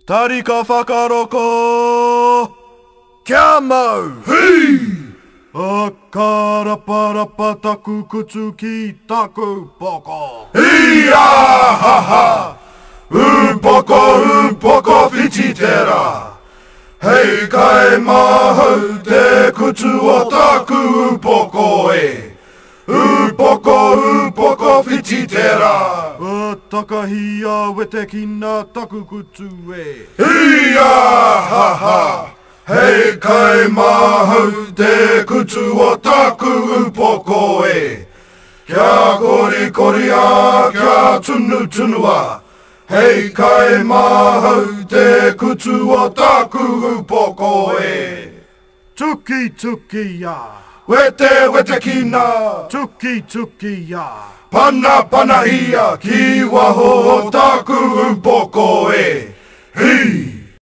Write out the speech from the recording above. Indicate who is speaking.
Speaker 1: Tarika whakaroko! Kia mau!
Speaker 2: Hei!
Speaker 1: Akarapa taku kutsu ki taku poko.
Speaker 2: Ia ha ha! Upoko whititera. Hei kai mahau te kutsu o taku upoko e. Upoko whititera.
Speaker 1: Takahia wete kina taku kutsu e.
Speaker 2: Ia ha ha! Hei kai mahau te kutsu o taku upoko e. Kia kori a kia tunu a. Hei kai mahau te kutsu o taku upoko e.
Speaker 1: Tuki ya.
Speaker 2: Wete kina.
Speaker 1: Tuki ya.
Speaker 2: Pana ia ki waho o taku upoko e.